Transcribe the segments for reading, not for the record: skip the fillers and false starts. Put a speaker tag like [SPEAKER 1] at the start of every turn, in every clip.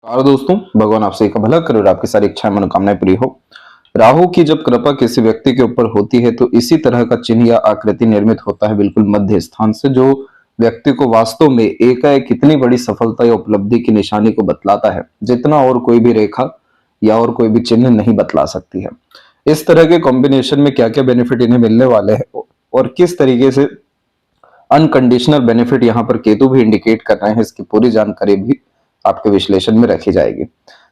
[SPEAKER 1] और दोस्तों, भगवान आपसे का भला करे और आपकी सारी इच्छाएं मनोकामनाएं पूरी हो। राहु की जब कृपा किसी व्यक्ति के ऊपर होती है तो इसी तरह का चिन्ह या आकृति निर्मित होता है, बिल्कुल मध्य स्थान से, जो व्यक्ति को वास्तव में एकाएक कितनी बड़ी सफलता या उपलब्धि की निशानी को बतलाता है, जितना और कोई भी रेखा या और कोई भी चिन्ह नहीं बतला सकती है। इस तरह के कॉम्बिनेशन में क्या क्या बेनिफिट इन्हें मिलने वाले हैं और किस तरीके से अनकंडीशनल बेनिफिट यहाँ पर केतु भी इंडिकेट कर रहे हैं, इसकी पूरी जानकारी भी आपके विश्लेषण में रखी जाएगी।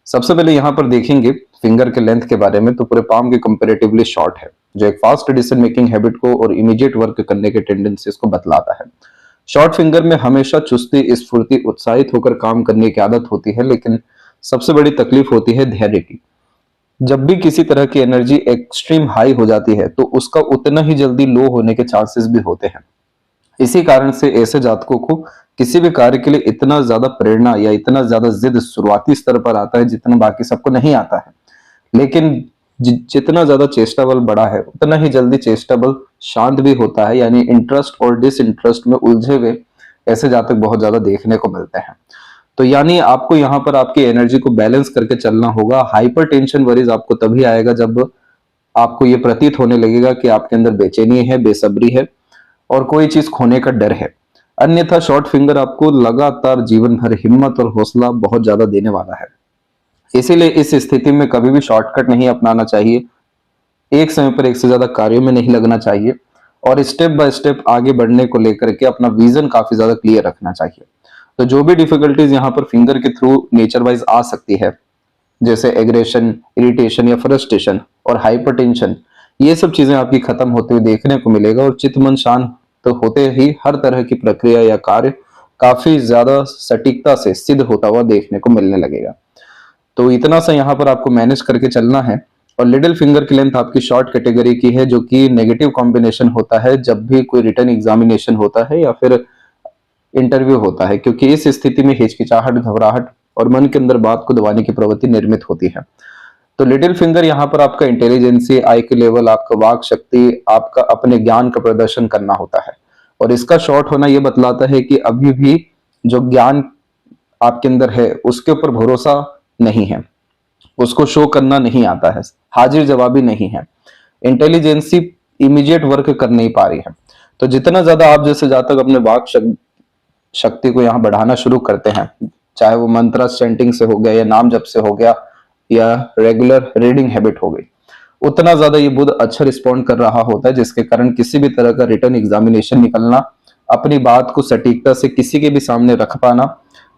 [SPEAKER 1] सबसे पहले यहाँ पर देखेंगे फिंगर के लेंथ के बारे में, तो पूरे पाम के कंपैरेटिवली शॉर्ट है, जो एक फास्ट डिसीजन मेकिंग हैबिट को और इमीडिएट वर्क करने के टेंडेंसीज को बतलाता है। शॉर्ट फिंगर में हमेशा चुस्ती, स्फूर्ति, उत्साहित होकर काम करने की आदत होती है, लेकिन सबसे बड़ी तकलीफ होती है धैर्य की। जब भी किसी तरह की एनर्जी एक्सट्रीम हाई हो जाती है तो उसका उतना ही जल्दी लो होने के चांसेस भी होते हैं। इसी कारण से ऐसे जातकों को किसी भी कार्य के लिए इतना ज्यादा प्रेरणा या इतना ज्यादा जिद शुरुआती स्तर पर आता है जितना बाकी सबको नहीं आता है। लेकिन जितना ज्यादा चेष्टा बल बढ़ा है उतना ही जल्दी चेष्टा बल शांत भी होता है, यानी इंटरेस्ट और डिसइंटरेस्ट में उलझे हुए ऐसे जातक बहुत ज्यादा देखने को मिलते हैं। तो यानी आपको यहाँ पर आपकी एनर्जी को बैलेंस करके चलना होगा। हाइपर टेंशन वरीज आपको तभी आएगा जब आपको ये प्रतीत होने लगेगा कि आपके अंदर बेचैनी है, बेसब्री है और कोई चीज खोने का डर है। अन्यथा शॉर्ट फिंगर आपको लगातार जीवन भर हिम्मत और हौसला बहुत ज्यादा देने वाला है। इसीलिए इस स्थिति में कभी भी शॉर्टकट नहीं अपनाना चाहिए, एक समय पर एक से ज्यादा कार्यों में नहीं लगना चाहिए और स्टेप बाय स्टेप आगे बढ़ने को लेकर के अपना विजन काफी ज्यादा क्लियर रखना चाहिए। तो जो भी डिफिकल्टीज यहाँ पर फिंगर के थ्रू नेचर वाइज आ सकती है, जैसे एग्रेशन, इरिटेशन या फ्रस्ट्रेशन और हाइपरटेंशन, ये सब चीजें आपकी खत्म होते हुए देखने को मिलेगा और चित्त मन शांत तो होते ही हर तरह की प्रक्रिया या कार्य काफी ज्यादा सटीकता से सिद्ध होता हुआ देखने को मिलने लगेगा। तो इतना सा यहाँ पर आपको मैनेज करके चलना है। और लिटिल फिंगर की लेंथ आपकी शॉर्ट कैटेगरी की है, जो कि नेगेटिव कॉम्बिनेशन होता है जब भी कोई रिटर्न एग्जामिनेशन होता है या फिर इंटरव्यू होता है, क्योंकि इस स्थिति में हिचकिचाहट, घबराहट और मन के अंदर बात को दबाने की प्रवृत्ति निर्मित होती है। तो लिटिल फिंगर यहाँ पर आपका इंटेलिजेंसी, आईक्यू लेवल, आपका वाक शक्ति, आपका अपने ज्ञान का प्रदर्शन करना होता है। और इसका शॉर्ट होना यह बतलाता है कि अभी भी जो ज्ञान आपके अंदर है उसके ऊपर भरोसा नहीं है, उसको शो करना नहीं आता है, हाजिर जवाबी नहीं है, इंटेलिजेंसी इमीडिएट वर्क कर नहीं पा रही है। तो जितना ज्यादा आप जैसे जातक अपने वाक शक्ति को यहाँ बढ़ाना शुरू करते हैं, चाहे वो मंत्र चैंटिंग से हो गया या नाम जप से हो गया या रेगुलर रीडिंग हैबिट हो गई, उतना ज्यादा ये बुध अच्छा रिस्पॉन्ड कर रहा होता है, जिसके कारण किसी भी तरह का रिटर्न एग्जामिनेशन निकलना, अपनी बात को सटीकता से किसी के भी सामने रख पाना,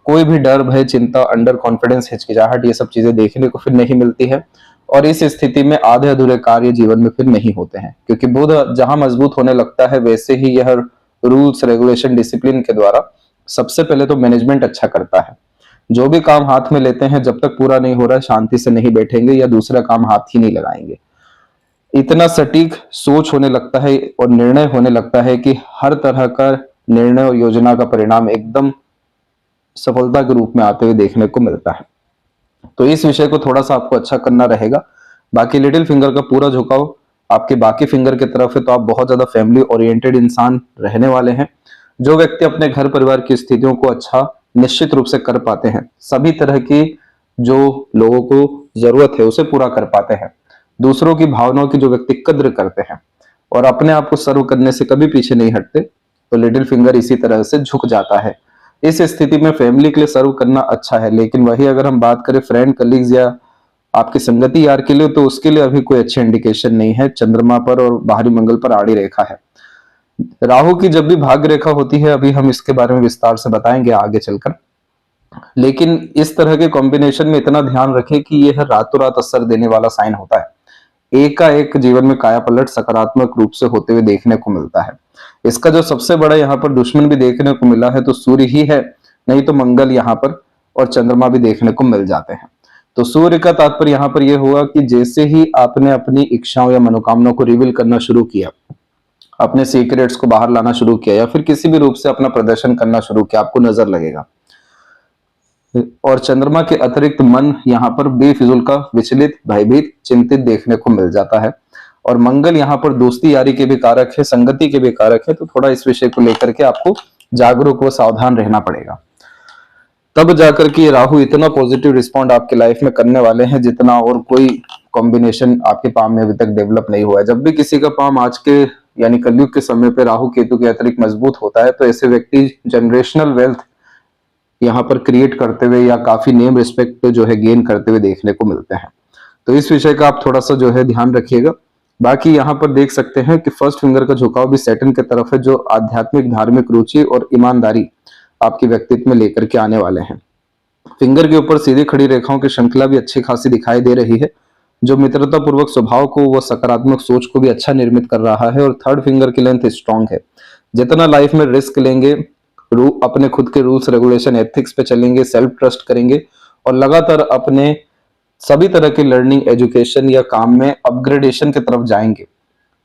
[SPEAKER 1] कोई भी डर, भय, चिंता, अंडर कॉन्फिडेंस, हिचकिचाहट, ये सब चीजें देखने को फिर नहीं मिलती है। और इस स्थिति में आधे अधूरे कार्य जीवन में फिर नहीं होते हैं, क्योंकि बुध जहां मजबूत होने लगता है वैसे ही यह रूल्स, रेगुलेशन, डिसिप्लिन के द्वारा सबसे पहले तो मैनेजमेंट अच्छा करता है। जो भी काम हाथ में लेते हैं जब तक पूरा नहीं हो रहा है शांति से नहीं बैठेंगे या दूसरा काम हाथ ही नहीं लगाएंगे। इतना सटीक सोच होने लगता है और निर्णय होने लगता है कि हर तरह का निर्णय और योजना का परिणाम एकदम सफलता के रूप में आते हुए देखने को मिलता है। तो इस विषय को थोड़ा सा आपको अच्छा करना रहेगा। बाकी लिटिल फिंगर का पूरा झुकाव आपके बाकी फिंगर की तरफ है, तो आप बहुत ज्यादा फैमिली ओरिएंटेड इंसान रहने वाले हैं। जो व्यक्ति अपने घर परिवार की स्थितियों को अच्छा निश्चित रूप से कर पाते हैं, सभी तरह की जो लोगों को जरूरत है उसे पूरा कर पाते हैं, दूसरों की भावनाओं की जो व्यक्ति कद्र करते हैं और अपने आप को सर्व करने से कभी पीछे नहीं हटते, तो लिटिल फिंगर इसी तरह से झुक जाता है। इस स्थिति में फैमिली के लिए सर्व करना अच्छा है, लेकिन वही अगर हम बात करें फ्रेंड, कलीग्स या आपकी संगति यार के लिए, तो उसके लिए अभी कोई अच्छे इंडिकेशन नहीं है। चंद्रमा पर और बाहरी मंगल पर आड़ी रेखा है। राहु की जब भी भाग्य रेखा होती है, अभी हम इसके बारे में विस्तार से बताएंगे आगे चलकर, लेकिन इस तरह के कॉम्बिनेशन में इतना ध्यान रखें कि यह रातों रात असर देने वाला साइन होता है। एक का एक जीवन में काया पलट सकारात्मक रूप से होते हुए देखने को मिलता है। इसका जो सबसे बड़ा यहाँ पर दुश्मन भी देखने को मिला है तो सूर्य ही है, नहीं तो मंगल यहाँ पर और चंद्रमा भी देखने को मिल जाते हैं। तो सूर्य का तात्पर्य यहाँ पर यह हुआ कि जैसे ही आपने अपनी इच्छाओं या मनोकामनाओं को रिवील करना शुरू किया, अपने सीक्रेट्स को बाहर लाना शुरू किया या फिर किसी भी रूप से अपना प्रदर्शन करना शुरू किया, आपको नजर लगेगा। और चंद्रमा के अतिरिक्त मन यहाँ पर बेफिजूल का विचलित, भयभीत, चिंतित देखने को मिल जाता है। और मंगल यहाँ पर दोस्ती यारी के भी कारक है, संगति के भी कारक है, तो थोड़ा इस विषय को लेकर के आपको जागरूक व सावधान रहना पड़ेगा। तब जाकर के ये राहु इतना पॉजिटिव रिस्पॉन्ड आपके लाइफ में करने वाले हैं जितना और कोई कॉम्बिनेशन आपके पाम में अभी तक डेवलप नहीं हुआ है। जब भी किसी का पाम आज के यानी कलयुग के समय पे राहु केतु के अतिरिक्त मजबूत होता है तो ऐसे व्यक्ति जनरेशनल वेल्थ यहाँ पर क्रिएट करते हुए या काफी नेम रिस्पेक्ट जो है गेन करते हुए देखने को मिलते हैं। तो इस विषय का आप थोड़ा सा जो है ध्यान रखिएगा। बाकी यहाँ पर देख सकते हैं कि फर्स्ट फिंगर का झुकाव भी सैटर्न की तरफ है, जो आध्यात्मिक धार्मिक रुचि और ईमानदारी आपके व्यक्तित्व में लेकर के आने वाले हैं। फिंगर के ऊपर सीधी खड़ी रेखाओं की श्रृंखला भी अच्छी खासी दिखाई दे रही है, जो मित्रता पूर्वक स्वभाव को व सकारात्मक सोच को भी अच्छा निर्मित कर रहा है। और थर्ड फिंगर की लेंथ स्ट्रांग है। जितना लाइफ में रिस्क लेंगे, अपने खुद के रूल्स रेगुलेशन एथिक्स पे चलेंगे, सेल्फ ट्रस्ट करेंगे और लगातार अपने सभी तरह के लर्निंग एजुकेशन या काम में अपग्रेडेशन की तरफ जाएंगे,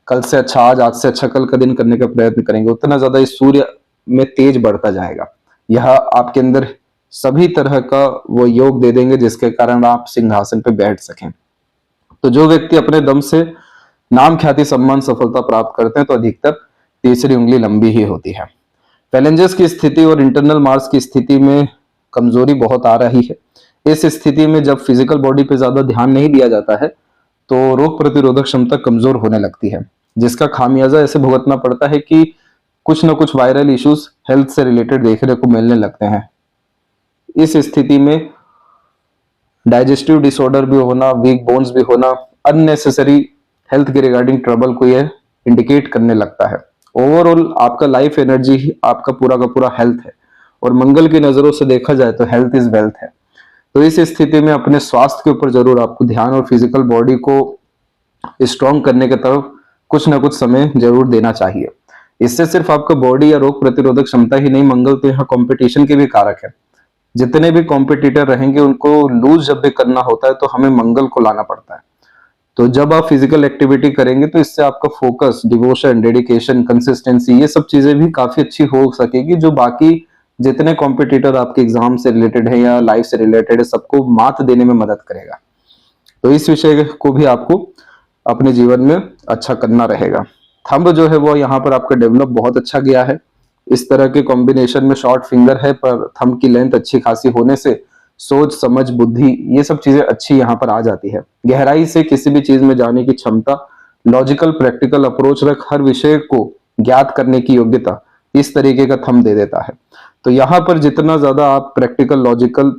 [SPEAKER 1] कल से अच्छा आज, आज से अच्छा कल का दिन करने का प्रयत्न करेंगे, उतना ज्यादा इस सूर्य में तेज बढ़ता जाएगा। यह आपके अंदर सभी तरह का वो योग दे देंगे जिसके कारण आप सिंहासन पे बैठ सकें। तो जो व्यक्ति अपने दम से नाम ख्याति सम्मान सफलता प्राप्त करते हैं तो अधिकतर तीसरी उंगली लंबी ही होती है। फैलेंजेस की स्थिति और इंटरनल मार्स की स्थिति में कमजोरी बहुत आ रही है। इस स्थिति में जब फिजिकल बॉडी पे ज्यादा ध्यान नहीं दिया जाता है तो रोग प्रतिरोधक क्षमता कमजोर होने लगती है, जिसका खामियाजा ऐसे भुगतना पड़ता है कि कुछ ना कुछ वायरल इश्यूज हेल्थ से रिलेटेड देखने को मिलने लगते हैं। इस स्थिति में डाइजेस्टिव डिसऑर्डर भी होना, वीक बोन्स भी होना, अननेसेसरी हेल्थ के रिगार्डिंग ट्रबल को यह इंडिकेट करने लगता है। ओवरऑल आपका लाइफ एनर्जी ही आपका पूरा का पूरा हेल्थ है और मंगल की नजरों से देखा जाए तो हेल्थ इज वेल्थ है। तो इस स्थिति में अपने स्वास्थ्य के ऊपर जरूर आपको ध्यान और फिजिकल बॉडी को स्ट्रॉन्ग करने की तरफ कुछ ना कुछ समय जरूर देना चाहिए। इससे सिर्फ आपका बॉडी या रोग प्रतिरोधक क्षमता ही नहीं, मंगल तो यहाँ कॉम्पिटिशन के भी कारक है। जितने भी कॉम्पिटिटर रहेंगे उनको लूज जब भी करना होता है तो हमें मंगल को लाना पड़ता है। तो जब आप फिजिकल एक्टिविटी करेंगे तो इससे आपका फोकस, डिवोशन, डेडिकेशन, कंसिस्टेंसी, ये सब चीजें भी काफी अच्छी हो सकेगी, जो बाकी जितने कॉम्पिटिटर आपके एग्जाम से रिलेटेड है या लाइफ से रिलेटेड है सबको मात देने में मदद करेगा। तो इस विषय को भी आपको अपने जीवन में अच्छा करना रहेगा। थंब जो है वो यहाँ पर आपका डेवलप बहुत अच्छा गया है। इस तरह के कॉम्बिनेशन में शॉर्ट फिंगर है पर थंब की लेंथ अच्छी खासी होने से सोच समझ बुद्धि ये सब चीजें अच्छी यहाँ पर आ जाती है। गहराई से किसी भी चीज में जाने की क्षमता, लॉजिकल प्रैक्टिकल अप्रोच रख हर विषय को ज्ञात करने की योग्यता, इस तरीके का थंब दे देता है। तो यहाँ पर जितना ज्यादा आप प्रैक्टिकल लॉजिकल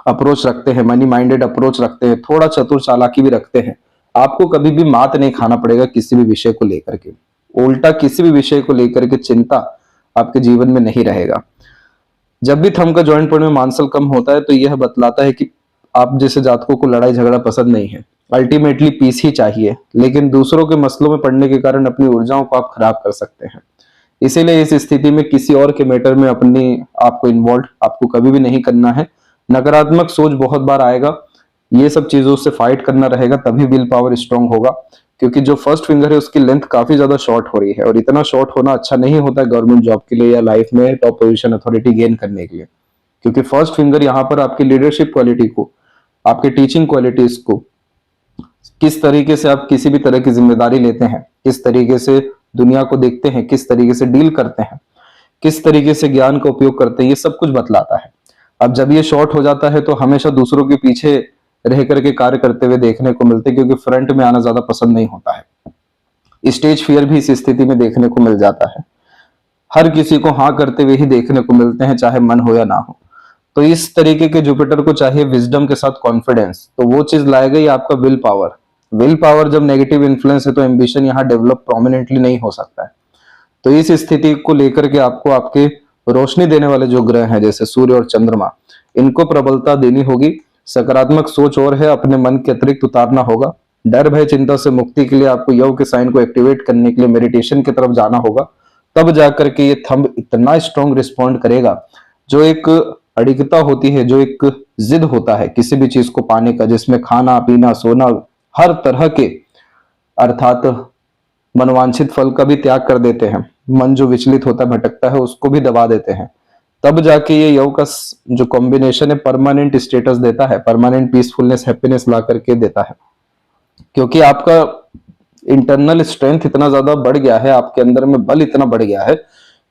[SPEAKER 1] अप्रोच रखते हैं, मनी माइंडेड अप्रोच रखते हैं, थोड़ा चतुर चालाकी भी रखते हैं, आपको कभी भी मात नहीं खाना पड़ेगा किसी भी विषय को लेकर के। उल्टा किसी भी विषय को लेकर के चिंता आपके जीवन में नहीं रहेगा। जब भी थंब का जॉइंट पॉइंट में मानसल कम होता है तो यह बतलाता है कि आप जैसे जातकों को लड़ाई झगड़ा पसंद नहीं है, अल्टीमेटली पीस ही चाहिए, लेकिन दूसरों के मसलों में पड़ने के कारण अपनी ऊर्जाओं को आप खराब कर सकते हैं। इसीलिए इस स्थिति में किसी और के मैटर में अपनी आपको इन्वॉल्व आपको कभी भी नहीं करना है। नकारात्मक सोच बहुत बार आएगा, ये सब चीजों से फाइट करना रहेगा, तभी विल पावर स्ट्रांग होगा। क्योंकि जो फर्स्ट फिंगर है उसकी लेंथ काफी ज्यादा शॉर्ट हो रही है और इतना शॉर्ट होना अच्छा नहीं होता है गवर्नमेंट जॉब के लिए या लाइफ में टॉप पोजीशन अथॉरिटी गेन करने के लिए। क्योंकि फर्स्ट फिंगर यहाँ पर आपकी लीडरशिप क्वालिटी को, आपके टीचिंग क्वालिटीज को, किस तरीके से आप किसी भी तरह की जिम्मेदारी लेते हैं, किस तरीके से दुनिया को देखते हैं, किस तरीके से डील करते हैं, किस तरीके से ज्ञान का उपयोग करते हैं, ये सब कुछ बतलाता है। अब जब ये शॉर्ट हो जाता है तो हमेशा दूसरों के पीछे रह करके कार्य करते हुए देखने को मिलते हैं, क्योंकि फ्रंट में आना ज्यादा पसंद नहीं होता है। स्टेज फियर भी इस स्थिति में देखने को मिल जाता है। हर किसी को हाँ करते हुए ही देखने को मिलते हैं, चाहे मन हो या ना हो। तो इस तरीके के जुपिटर को चाहिए विजडम के साथ कॉन्फिडेंस, तो वो चीज लाएगा ही आपका विल पावर। विल पावर जब नेगेटिव इन्फ्लुएंस है तो एम्बिशन यहाँ डेवलप प्रोमिनेंटली नहीं हो सकता है। तो इस स्थिति को लेकर के आपको आपके रोशनी देने वाले जो ग्रह हैं जैसे सूर्य और चंद्रमा, इनको प्रबलता देनी होगी। सकारात्मक सोच और है, अपने मन के अतिरिक्त उतारना होगा। डर भय चिंता से मुक्ति के लिए आपको योग के साइन को एक्टिवेट करने के लिए मेडिटेशन की तरफ जाना होगा। तब जाकर के ये थंब इतना स्ट्रॉन्ग रिस्पॉन्ड करेगा। जो एक अडिगता होती है, जो एक जिद होता है किसी भी चीज को पाने का, जिसमें खाना पीना सोना हर तरह के अर्थात मनवांछित फल का भी त्याग कर देते हैं, मन जो विचलित होता है भटकता है उसको भी दबा देते हैं, तब जाके ये योग का जो कॉम्बिनेशन है परमानेंट स्टेटस देता है, परमानेंट पीसफुलनेस हैप्पीनेस ला करके देता है। क्योंकि आपका इंटरनल स्ट्रेंथ इतना ज्यादा बढ़ गया है, आपके अंदर में बल इतना बढ़ गया है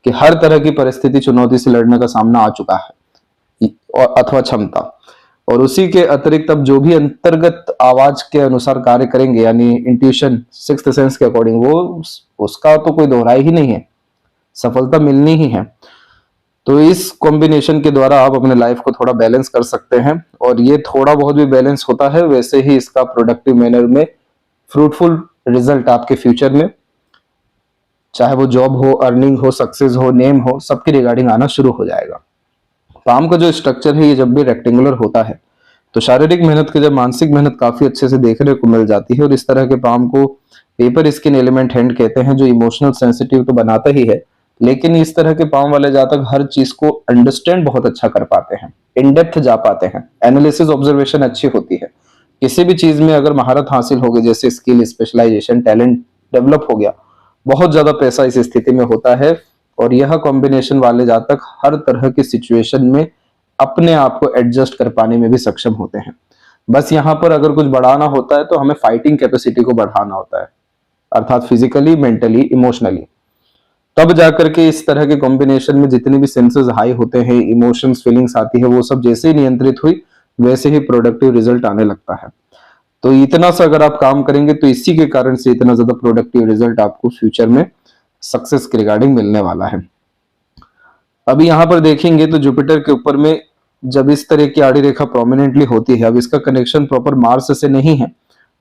[SPEAKER 1] कि हर तरह की परिस्थिति चुनौती से लड़ने का सामना आ चुका है। अथवा क्षमता, और उसी के अतिरिक्त अब जो भी अंतर्गत आवाज के अनुसार कार्य करेंगे, यानी इंट्यूशन, सिक्स्थ सेंस के अकॉर्डिंग, वो उसका तो कोई दोहराई ही नहीं है, सफलता मिलनी ही है। तो इस कॉम्बिनेशन के द्वारा आप अपने लाइफ को थोड़ा बैलेंस कर सकते हैं, और ये थोड़ा बहुत भी बैलेंस होता है वैसे ही इसका प्रोडक्टिव मैनर में फ्रूटफुल रिजल्ट आपके फ्यूचर में, चाहे वो जॉब हो, अर्निंग हो, सक्सेस हो, नेम हो, सबके रिगार्डिंग आना शुरू हो जाएगा। पाम का जो स्ट्रक्चर है ये जब भी रेक्टेंगुलर होता है तो शारीरिक मेहनत के जब मानसिक मेहनत काफी अच्छे से देखने को मिल जाती है, और इस तरह के पाम को पेपर स्किन एलिमेंट हैंड कहते हैं, जो इमोशनल सेंसिटिव तो बनाता ही है, लेकिन इस तरह के पाम वाले जातक हर चीज को अंडरस्टैंड बहुत अच्छा कर पाते हैं, इन डेप्थ जा पाते हैं, एनालिसिस ऑब्जर्वेशन अच्छी होती है। किसी भी चीज में अगर महारत हासिल हो गई, जैसे स्किल, स्पेशलाइजेशन, टैलेंट डेवलप हो गया, बहुत ज्यादा पैसा इस स्थिति में होता है। और यह कॉम्बिनेशन वाले जातक हर तरह की सिचुएशन में अपने आप को एडजस्ट कर पाने में भी सक्षम होते हैं। बस यहाँ पर अगर कुछ बढ़ाना होता है तो हमें फाइटिंग कैपेसिटी को बढ़ाना होता है, अर्थात फिजिकली, मेंटली, इमोशनली। तब जाकर के इस तरह के कॉम्बिनेशन में जितने भी सेंसेस हाई होते हैं, इमोशंस, फीलिंग्स आती है, वो सब जैसे ही नियंत्रित हुई वैसे ही प्रोडक्टिव रिजल्ट आने लगता है। तो इतना सा अगर आप काम करेंगे तो इसी के कारण से इतना ज्यादा प्रोडक्टिव रिजल्ट आपको फ्यूचर में सक्सेस के रिगार्डिंग मिलने वाला है। अभी यहाँ पर देखेंगे तो जुपिटर के ऊपर में जब इस तरह की आड़ी रेखा प्रोमिनेंटली होती है, अब इसका कनेक्शन प्रॉपर मार्स से नहीं है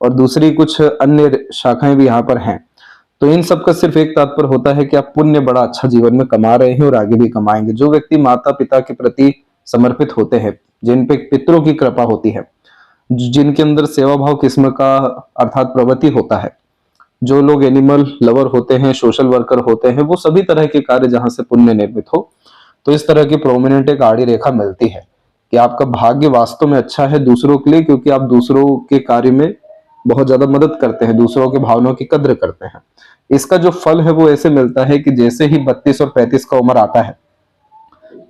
[SPEAKER 1] और दूसरी कुछ अन्य शाखाएं भी यहाँ पर हैं, तो इन सब का सिर्फ एक तात्पर्य होता है कि आप पुण्य बड़ा अच्छा जीवन में कमा रहे हैं और आगे भी कमाएंगे। जो व्यक्ति माता पिता के प्रति समर्पित होते हैं, जिन पे पितरों की कृपा होती है, जिनके अंदर सेवा भाव किस्म का अर्थात प्रवृत्ति होता है, जो लोग एनिमल लवर होते हैं, सोशल वर्कर होते हैं, वो सभी तरह के कार्य जहां से पुण्य निर्मित हो, तो इस तरह की प्रोमिनेंट एक आड़ी रेखा मिलती है कि आपका भाग्य वास्तव में अच्छा है दूसरों के लिए, क्योंकि आप दूसरों के कार्य में बहुत ज्यादा मदद करते हैं, दूसरों के भावनाओं की कद्र करते हैं। इसका जो फल है वो ऐसे मिलता है कि जैसे ही 32 और 35 का उम्र आता है,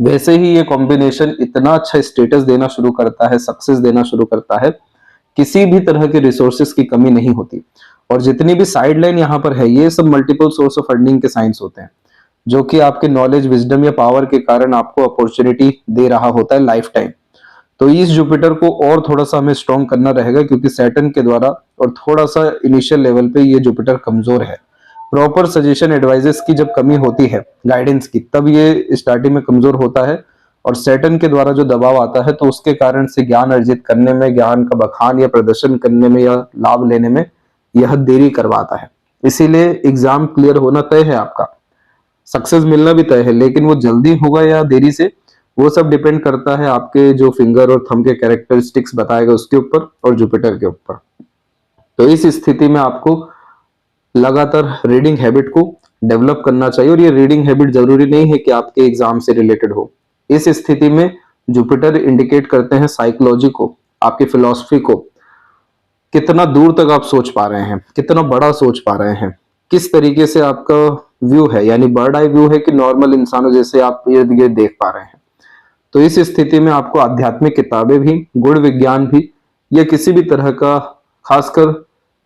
[SPEAKER 1] वैसे ही ये कॉम्बिनेशन इतना अच्छा स्टेटस देना शुरू करता है, सक्सेस देना शुरू करता है, किसी भी तरह के रिसोर्सेस की कमी नहीं होती। और जितनी भी साइडलाइन यहाँ पर है, ये सब मल्टीपल सोर्स ऑफ अर्निंग के साइंस होते हैं, जो कि आपके नॉलेज, विजडम या पावर के कारण आपको अपॉर्चुनिटी दे रहा होता है लाइफ टाइम। तो इस जुपिटर को और थोड़ा सा हमें स्ट्रॉन्ग करना रहेगा, क्योंकि सैटर्न के द्वारा और थोड़ा सा इनिशियल लेवल पे ये जुपिटर कमजोर है। प्रॉपर सजेशन, एडवाइजेस की जब कमी होती है, गाइडेंस की, तब ये स्टार्टिंग में कमजोर होता है। और सैटर्न के द्वारा जो दबाव आता है तो उसके कारण से ज्ञान अर्जित करने में, ज्ञान का बखान या प्रदर्शन करने में या लाभ लेने में यह देरी करवाता है। इसीलिए एग्जाम क्लियर होना तय है, आपका सक्सेस मिलना भी तय है, लेकिन वो जल्दी होगा या देरी से, वो सब डिपेंड करता है आपके जो फिंगर और थंब के कैरेक्टरिस्टिक्स बताएगा उसके ऊपर और जुपिटर के ऊपर। तो इस स्थिति में आपको लगातार रीडिंग हैबिट को डेवलप करना चाहिए, और ये रीडिंग हैबिट जरूरी नहीं है कि आपके एग्जाम से रिलेटेड हो। इस स्थिति में जुपिटर इंडिकेट करते हैं साइकोलॉजी को, आपकी फिलॉसफी को, कितना दूर तक आप सोच पा रहे हैं, कितना बड़ा सोच पा रहे हैं, किस तरीके से आपका व्यू है, यानी बर्ड आई व्यू है कि नॉर्मल इंसानों जैसे आप इर्द गिर्द देख पा रहे हैं। तो इस स्थिति में आपको आध्यात्मिक किताबें भी, गुण विज्ञान भी, या किसी भी तरह का खासकर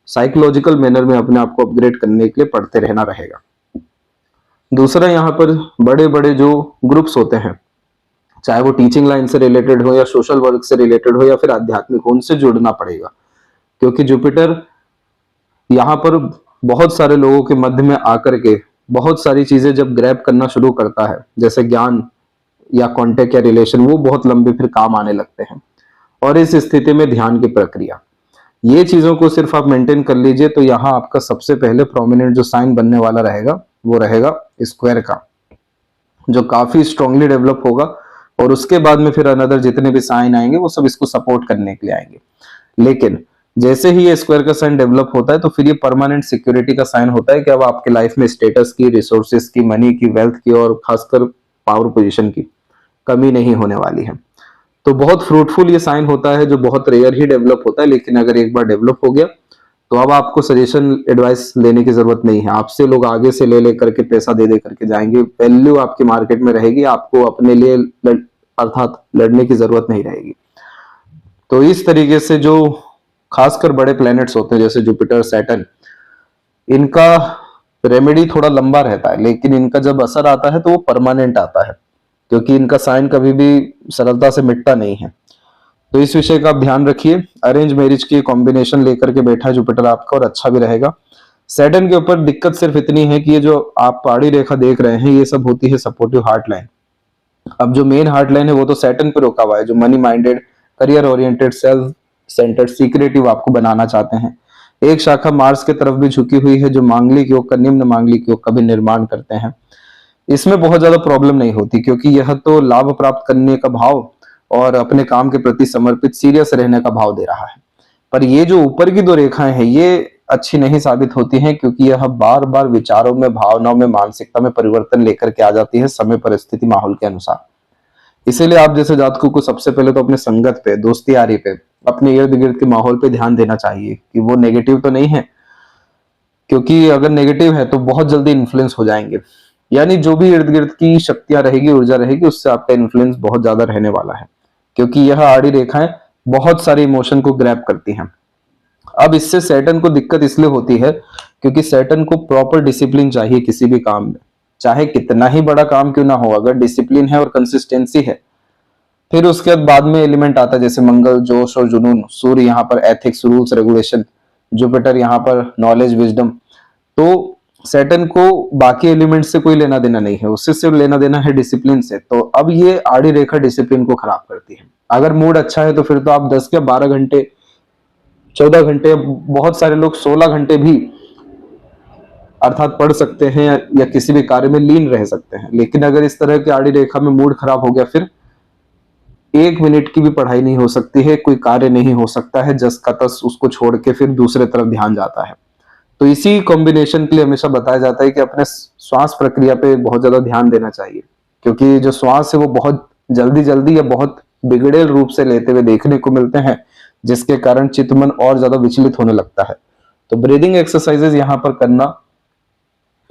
[SPEAKER 1] साइकोलॉजिकल मैनर में अपने आप को अपग्रेड करने के लिए पढ़ते रहना रहेगा। दूसरा, यहाँ पर बड़े बड़े जो ग्रुप्स होते हैं, चाहे वो टीचिंग लाइन से रिलेटेड हो या सोशल वर्क से रिलेटेड हो या फिर आध्यात्मिक हो, उनसे जुड़ना पड़ेगा, क्योंकि जुपिटर यहाँ पर बहुत सारे लोगों के मध्य में आकर के बहुत सारी चीजें जब ग्रैब करना शुरू करता है, जैसे ज्ञान या कॉन्टेक्ट या रिलेशन, वो बहुत लंबे फिर काम आने लगते हैं। और इस स्थिति में ध्यान की प्रक्रिया, ये चीजों को सिर्फ आप मेंटेन कर लीजिए तो यहाँ आपका सबसे पहले प्रोमिनेंट जो साइन बनने वाला रहेगा वो रहेगा स्क्वायर का, जो काफी स्ट्रांगली डेवलप होगा। और उसके बाद में फिर अनदर जितने भी साइन आएंगे वो सब इसको सपोर्ट करने के लिए आएंगे। लेकिन जैसे ही ये स्क्वायर का साइन डेवलप होता है तो फिर ये परमानेंट सिक्योरिटी का साइन होता है कि अब आपके लाइफ में स्टेटस की, रिसोर्सेस की, मनी की, वेल्थ की और खासकर पावर पोजीशन की कमी नहीं होने वाली है। तो बहुत फ्रूटफुल ये साइन होता है, जो बहुत रेयर ही डेवलप होता है, लेकिन अगर एक बार डेवलप हो गया तो अब आपको सजेशन, एडवाइस लेने की जरूरत नहीं है। आपसे लोग आगे से ले लेकर के पैसा दे दे करके जाएंगे, वैल्यू आपकी मार्केट में रहेगी, आपको अपने लिए अर्थात लड़ने की जरूरत नहीं रहेगी। तो इस तरीके से जो खासकर बड़े प्लैनेट्स होते हैं जैसे जुपिटर, सैटर्न, इनका रेमेडी थोड़ा लंबा रहता है, लेकिन इनका जब असर आता है तो वो परमानेंट आता है। क्योंकि इनका साइन कभी भी सरलता से मिटता नहीं है। तो इस विषय का आप ध्यान रखिए। अरेंज मैरिज की कॉम्बिनेशन लेकर के बैठा है जुपिटर आपका, और अच्छा भी रहेगा। सैटर्न के ऊपर दिक्कत सिर्फ इतनी है कि ये जो आप पहाड़ी रेखा देख रहे हैं, ये सब होती है सपोर्टिव हार्ट लाइन। अब जो मेन हार्ट लाइन है वो तो सैटर्न पे रोका हुआ है, जो money minded, career oriented, self centred, secretive आपको बनाना चाहते हैं। एक शाखा मार्स की तरफ भी झुकी हुई है, जो मांगलिक योग का, निम्न मांगलिक योग का भी निर्माण करते हैं। इसमें बहुत ज्यादा प्रॉब्लम नहीं होती, क्योंकि यह तो लाभ प्राप्त करने का भाव और अपने काम के प्रति समर्पित, सीरियस रहने का भाव दे रहा है। पर ये जो ऊपर की दो रेखाएं हैं, ये अच्छी नहीं साबित होती हैं, क्योंकि यह बार बार विचारों में, भावनाओं में, मानसिकता में परिवर्तन लेकर के आ जाती है, समय, परिस्थिति, माहौल के अनुसार। इसीलिए आप जैसे जातकों को सबसे पहले तो अपने संगत पे, दोस्ती यारी पे, अपने इर्द गिर्द के माहौल पे ध्यान देना चाहिए कि वो नेगेटिव तो नहीं है, क्योंकि अगर नेगेटिव है तो बहुत जल्दी इन्फ्लुएंस हो जाएंगे। यानी जो भी इर्द गिर्द की शक्तियां रहेगी, ऊर्जा रहेगी, उससे आपका इन्फ्लुएंस बहुत ज्यादा रहने वाला है, क्योंकि यह आड़ी रेखाएं बहुत सारे इमोशन को ग्रैब करती हैं। अब इससे सैटर्न को दिक्कत इसलिए होती है क्योंकि सैटर्न को प्रॉपर डिसिप्लिन चाहिए किसी भी काम में, चाहे कितना ही बड़ा काम क्यों ना हो, अगर डिसिप्लिन है और कंसिस्टेंसी है। फिर उसके बाद में एलिमेंट आता है जैसे मंगल, जोश और जुनून, सूर्य यहाँ पर एथिक्स, रूल्स, रेगुलेशन, जुपिटर यहाँ पर नॉलेज, विजडम। तो सैटर्न को बाकी एलिमेंट से कोई लेना देना नहीं है, उससे सिर्फ लेना देना है डिसिप्लिन से। तो अब ये आड़ी रेखा डिसिप्लिन को खराब करती है। अगर मूड अच्छा है तो फिर तो आप 10 या 12 घंटे, 14 घंटे, बहुत सारे लोग 16 घंटे भी अर्थात पढ़ सकते हैं या किसी भी कार्य में लीन रह सकते हैं। लेकिन अगर इस तरह की आड़ी रेखा में मूड खराब हो गया, फिर 1 मिनट की भी पढ़ाई नहीं हो सकती है, कोई कार्य नहीं हो सकता है, जस का तस उसको छोड़ के फिर दूसरे तरफ ध्यान जाता है। तो इसी कॉम्बिनेशन के लिए हमेशा बताया जाता है कि अपने श्वास प्रक्रिया पे बहुत ज्यादा ध्यान देना चाहिए, क्योंकि जो श्वास है वो बहुत जल्दी जल्दी या बहुत बिगड़े रूप से लेते हुए देखने को मिलते हैं, जिसके कारण चित्त-मन और ज्यादा विचलित होने लगता है। तो ब्रीदिंग एक्सरसाइजेज यहाँ पर करना,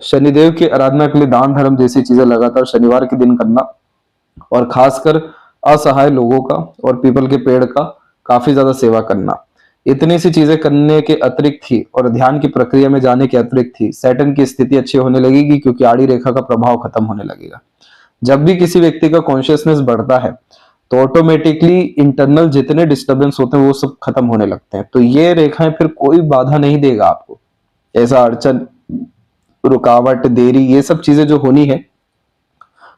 [SPEAKER 1] शनिदेव की आराधना के लिए दान धर्म जैसी चीजें लगातार शनिवार के दिन करना, और खासकर असहाय लोगों का और पीपल के पेड़ का काफी ज्यादा सेवा करना, इतनी सी चीजें करने के अतिरिक्त ही और ध्यान की प्रक्रिया में जाने के अतिरिक्त ही सैटर्न की स्थिति अच्छी होने लगेगी, क्योंकि आड़ी रेखा का प्रभाव खत्म होने लगेगा। जब भी किसी व्यक्ति का कॉन्शियसनेस बढ़ता है तो ऑटोमेटिकली इंटरनल जितने डिस्टर्बेंस होते हैं वो सब खत्म होने लगते हैं। तो ये रेखाएं फिर कोई बाधा नहीं देगा आपको, ऐसा अड़चन, रुकावट, देरी, ये सब चीजें जो होनी है,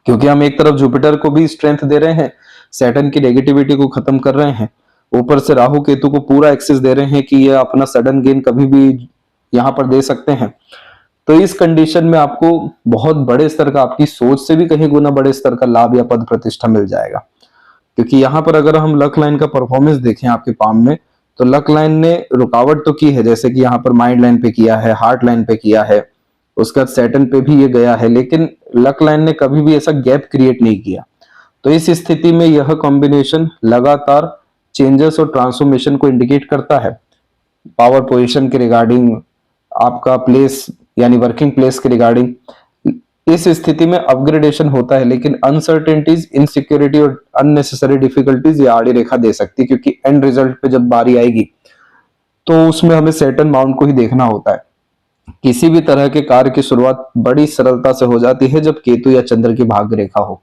[SPEAKER 1] क्योंकि हम एक तरफ जुपिटर को भी स्ट्रेंथ दे रहे हैं, सैटर्न की नेगेटिविटी को खत्म कर रहे हैं, ऊपर से राहु केतु को पूरा एक्सेस दे रहे हैं कि ये अपना सडन गेन कभी भी यहाँ पर दे सकते हैं। तो इस कंडीशन में आपको बहुत बड़े स्तर का, आपकी सोच से भी कहीं गुना बड़े स्तर का लाभ या पद प्रतिष्ठा मिल जाएगा। क्योंकि यहाँ पर अगर हम लक लाइन का परफॉर्मेंस देखें आपके पाम में, तो लक लाइन ने रुकावट तो की है, जैसे कि यहाँ पर माइंड लाइन पे किया है, हार्ट लाइन पे किया है, उसके बाद सैटर्न पे भी ये गया है, लेकिन लक लाइन ने कभी भी ऐसा गैप क्रिएट नहीं किया। तो इस स्थिति में यह कॉम्बिनेशन लगातार चेंजेस और ट्रांसफॉर्मेशन को इंडिकेट करता है, पावर पोजीशन के रिगार्डिंग, आपका प्लेस यानी वर्किंग प्लेस के रिगार्डिंग। इस स्थिति में अपग्रेडेशन होता है, लेकिन अनसर्टेनिटीज, इनसिक्योरिटी और अननेसेसरी डिफिकल्टीज ये आड़ी रेखा दे सकती है, क्योंकि एंड रिजल्ट पे जब बारी आएगी तो उसमें हमें सैटर्न माउंट को ही देखना होता है। किसी भी तरह के कार्य की शुरुआत बड़ी सरलता से हो जाती है जब केतु या चंद्र की भाग्य रेखा हो।